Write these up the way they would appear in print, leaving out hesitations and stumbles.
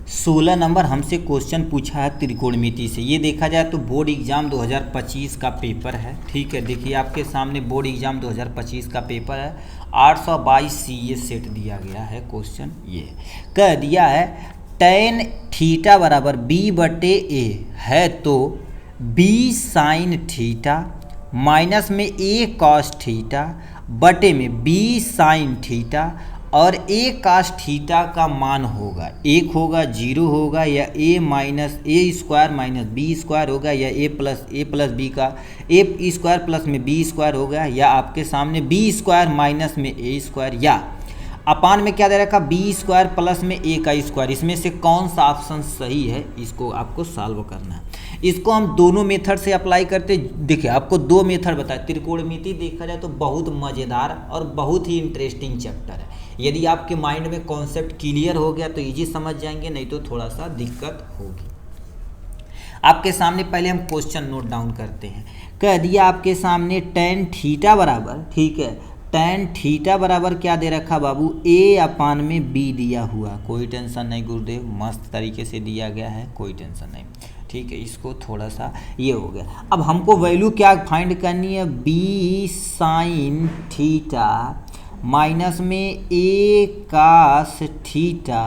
16 number हमसे question पूछा है त्रिकोणमिति से। ये देखा जाए तो बोर्ड एग्जाम 2025 का पेपर है। ठीक है, देखिए आपके सामने बोर्ड एग्जाम 2025 का पेपर है। 822 CA सेट दिया गया है। क्वेश्चन ये कह दिया है tan थीटा बराबर B/A है तो B sin थीटा माइनस में A cos थीटा बटे में B sin थीटा और A cos थीटा का मान होगा, एक होगा, जीरो होगा, या A minus A square minus B square होगा, या A प्लस B का A स्क्वायर प्लस में B स्क्वायर होगा, या आपके सामने B स्क्वायर माइनस में A स्क्वायर, या अपान में क्या दे रखा B स्क्वायर प्लस में A का स्क्वायर। इसमें से कौन सा ऑप्शन सही है, इसको आपको सॉल्व करना है। इसको हम दोनों मेथड से अप्लाई करते। देखिए आपको दो मेथड बताए। त्रिकोणमिति देखा जाए तो बहुत मज़ेदार और बहुत ही इंटरेस्टिंग चैप्टर है। यदि आपके माइंड में कॉन्सेप्ट क्लियर हो गया तो इजी समझ जाएंगे, नहीं तो थोड़ा सा दिक्कत होगी। आपके सामने पहले हम क्वेश्चन नोट डाउन करते हैं। कह दिया आपके सामने tan थीटा बराबर, ठीक है, tan थीटा बराबर क्या दे रखा बाबू, A/B दिया हुआ। कोई टेंशन नहीं गुरुदेव, मस्त तरीके से दिया गया है, कोई टेंशन नहीं। ठीक है, इसको थोड़ा सा ये हो गया। अब हमको वैल्यू क्या फाइंड करनी है, B sin थीटा माइनस में A cos theta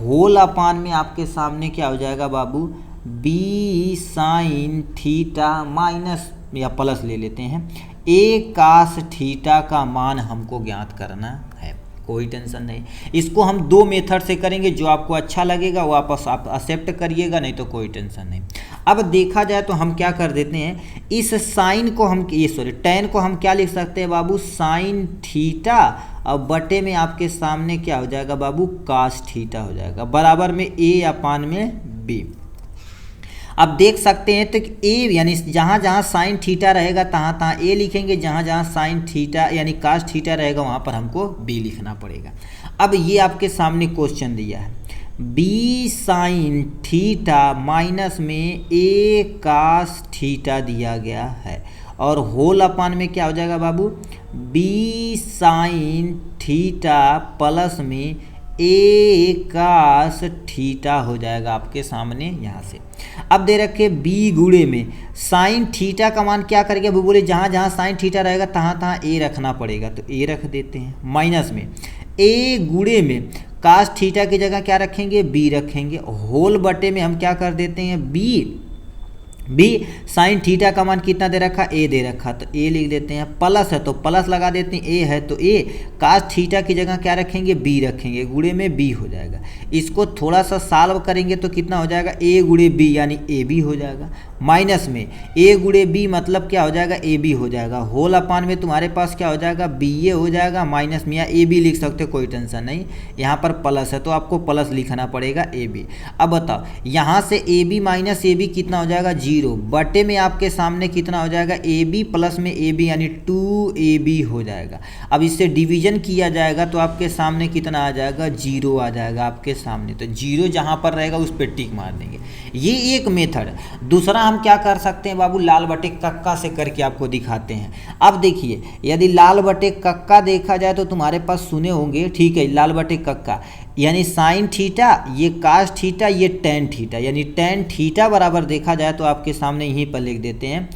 whole upon में आपके सामने क्या हो जाएगा बाबू, B sin थीटा माइनस या प्लस ले लेते हैं A cos थीटा का मान हमको ज्ञात करना है। कोई टेंशन नहीं, इसको हम दो मेथड से करेंगे। जो आपको अच्छा लगेगा वो आप एक्सेप्ट करिएगा, नहीं तो कोई टेंशन नहीं। अब देखा जाए तो हम क्या कर देते हैं, इस साइन को हम tan को हम क्या लिख सकते हैं बाबू, साइन थीटा और बटे में आपके सामने क्या हो जाएगा बाबू, cos थीटा हो जाएगा, बराबर में A/B। अब देख सकते हैं तो A यानी जहाँ जहाँ साइन थीटा रहेगा तहाँ तहाँ A लिखेंगे, जहाँ जहाँ साइन थीटा यानी cos थीटा रहेगा वहाँ पर हमको B लिखना पड़ेगा। अब ये आपके सामने क्वेश्चन दिया है, B साइन थीटा माइनस में A cos थीटा दिया गया है और होल अपान में क्या हो जाएगा बाबू, B साइन थीटा प्लस में A cos थीटा हो जाएगा आपके सामने यहाँ से। अब दे रखे B गुणे में साइन थीटा का मान क्या करेंगे, वो बोले जहाँ जहाँ साइन थीटा रहेगा तहाँ तहाँ A रखना पड़ेगा, तो A रख देते हैं। माइनस में A गुणे में cos थीटा की जगह क्या रखेंगे, B रखेंगे। होल बटे में हम क्या कर देते हैं, B साइन थीटा का मान कितना दे रखा, A दे रखा, तो A लिख देते हैं। प्लस है तो प्लस लगा देते हैं, A है तो A, cos थीटा की जगह क्या रखेंगे, B रखेंगे, गुणे में B हो जाएगा। इसको थोड़ा सा सॉल्व करेंगे तो कितना हो जाएगा, A गुणे B यानी AB हो जाएगा। माइनस में A गुणे B मतलब क्या हो जाएगा, AB हो जाएगा। होल अपान में तुम्हारे पास क्या हो जाएगा, BA हो जाएगा। माइनस में या AB लिख सकते हो, कोई टेंशन नहीं। यहाँ पर प्लस है तो आपको प्लस लिखना पड़ेगा AB। अब बताओ यहाँ से AB माइनस AB कितना हो जाएगा, 0 बटे में आपके सामने कितना हो जाएगा, AB प्लस में AB यानी 2AB हो जाएगा। अब इससे डिवीजन किया जाएगा तो आपके सामने कितना आ जाएगा, 0 आ जाएगा आपके सामने। तो 0 जहाँ पर रहेगा उस पर टिक मार देंगे। ये एक मेथड। दूसरा हम क्या कर सकते हैं बाबू, लाल बटे कक्का से करके आपको दिखाते हैं। अब देखिए यदि लाल बटे कक्का देखा जाए तो तुम्हारे पास सुने होंगे, ठीक है, लाल बटे कक्का यानी साइन थीटा, ये cos थीटा, ये tan थीटा, यानी tan थीटा बराबर देखा जाए तो आपके सामने यहीं पर लिख देते हैं,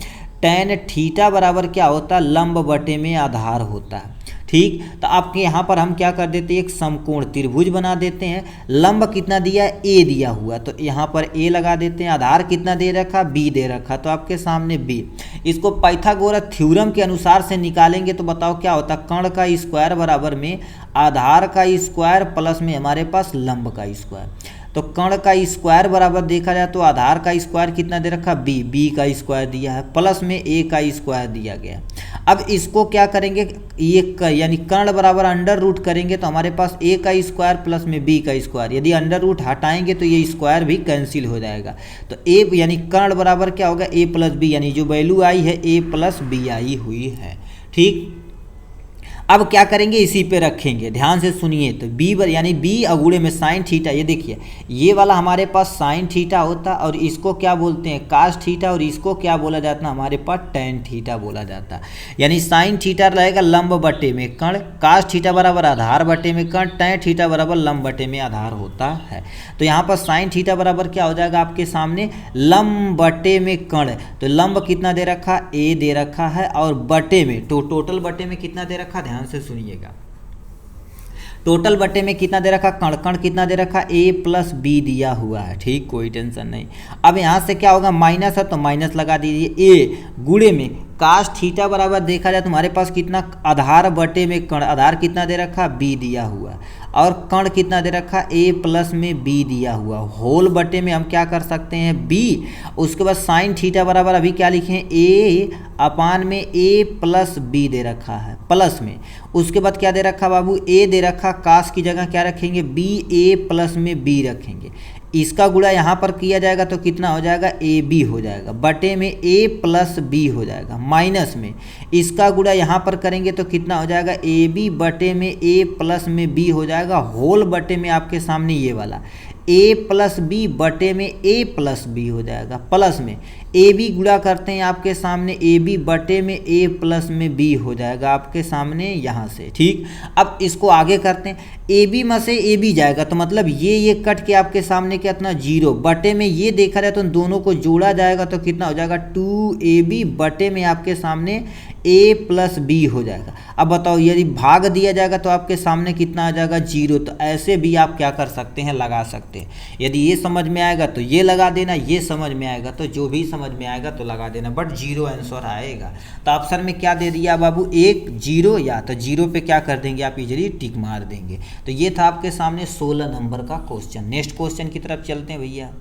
tan थीटा बराबर क्या होता है, लंब बटे में आधार होता है। ठीक, तो आपके यहाँ पर हम क्या कर देते हैं, एक समकोण त्रिभुज बना देते हैं। लंब कितना दिया है, A दिया हुआ, तो यहाँ पर A लगा देते हैं। आधार कितना दे रखा, B दे रखा, तो आपके सामने B। इसको पाइथागोरस थ्योरम के अनुसार से निकालेंगे तो बताओ क्या होता है, कर्ण का स्क्वायर बराबर में आधार का स्क्वायर प्लस में हमारे पास लंब का स्क्वायर। तो कर्ण का स्क्वायर बराबर देखा जाए तो आधार का स्क्वायर कितना दे रखा, B का स्क्वायर दिया है, प्लस में A का स्क्वायर दिया गया। अब इसको क्या करेंगे, ये यानी कर्ण बराबर अंडर रूट करेंगे तो हमारे पास A का स्क्वायर प्लस में B का स्क्वायर। यदि अंडर रूट हटाएंगे तो ये स्क्वायर भी कैंसिल हो जाएगा। तो A यानी कर्ण बराबर क्या होगा, A प्लस B, यानी जो वैल्यू आई है A प्लस B आई हुई है। ठीक, अब क्या करेंगे, इसी पे रखेंगे, ध्यान से सुनिए। तो बी यानी बी अगूड़े में साइन थीटा, ये देखिए ये वाला हमारे पास साइन थीटा होता और इसको क्या बोलते हैं, कास थीटा, और इसको क्या बोला जाता है हमारे पास, टेन थीटा बोला जाता है। यानी साइन थीटा रहेगा लंब बटे में कर्ण, कास थीटा बराबर आधार बटे में कर्ण, टेन थीटा बराबर लंब बटे में आधार होता है। तो यहाँ पर साइन थीटा बराबर क्या हो जाएगा आपके सामने, लंब बटे में कर्ण। तो लंब कितना दे रखा, ए दे रखा है, और बटे में तो टोटल बटे में कितना दे रखा, ध्यान से सुनिएगा, टोटल बटे में कितना दे रखा, कण कण कितना दे रखा, ए प्लस बी दिया हुआ है, ठीक, कोई टेंशन नहीं। अब यहाँ से क्या होगा, माइनस है तो माइनस लगा दीजिए, ए गुणे में कास थीटा बराबर देखा जाए तुम्हारे पास कितना, आधार बटे में कण, आधार कितना दे रखा, बी दिया हुआ, और कण कितना दे रखा, ए प्लस में बी दिया हुआ, होल बटे में हम क्या कर सकते हैं, बी। उसके बाद साइन थीटा बराबर अभी क्या लिखे हैं, ए अपान में ए प्लस बी दे रखा है, प्लस में। उसके बाद क्या दे रखा बाबू, ए दे रखा, कास की जगह क्या रखेंगे, बी, ए प्लस में बी रखेंगे। इसका गुणा यहाँ पर किया जाएगा तो कितना हो जाएगा, ए बी हो जाएगा, बटे में ए प्लस बी हो जाएगा, माइनस में इसका गुणा यहाँ पर करेंगे तो कितना हो जाएगा, ए बी बटे में ए प्लस में बी हो जाएगा, होल बटे में आपके सामने ये वाला ए प्लस बी बटे में ए प्लस बी हो जाएगा, प्लस में ए बी गुणा करते हैं आपके सामने, ए बी बटे में ए प्लस में बी हो जाएगा आपके सामने यहाँ से, ठीक। अब इसको आगे करते हैं, ए बी में से ए बी जाएगा तो मतलब ये कट के आपके सामने कितना, जीरो, बटे में ये देखा जाए तो दोनों को जोड़ा जाएगा तो कितना हो जाएगा, 2ab बटे में आपके सामने ए प्लस बी हो जाएगा। अब बताओ यदि भाग दिया जाएगा तो आपके सामने कितना आ जाएगा, जीरो। तो ऐसे भी आप क्या कर सकते हैं, लगा सकते हैं। यदि ये समझ में आएगा तो ये लगा देना, ये समझ में आएगा तो जो भी समझ में आएगा तो लगा देना, बट जीरो आंसर आएगा। तो ऑप्शन में क्या दे दिया बाबू, 1 0, या तो जीरो पे क्या कर देंगे आप, इजीली टिक मार देंगे। तो ये था आपके सामने 16 नंबर का क्वेश्चन। नेक्स्ट क्वेश्चन की तरफ चलते हैं भैया।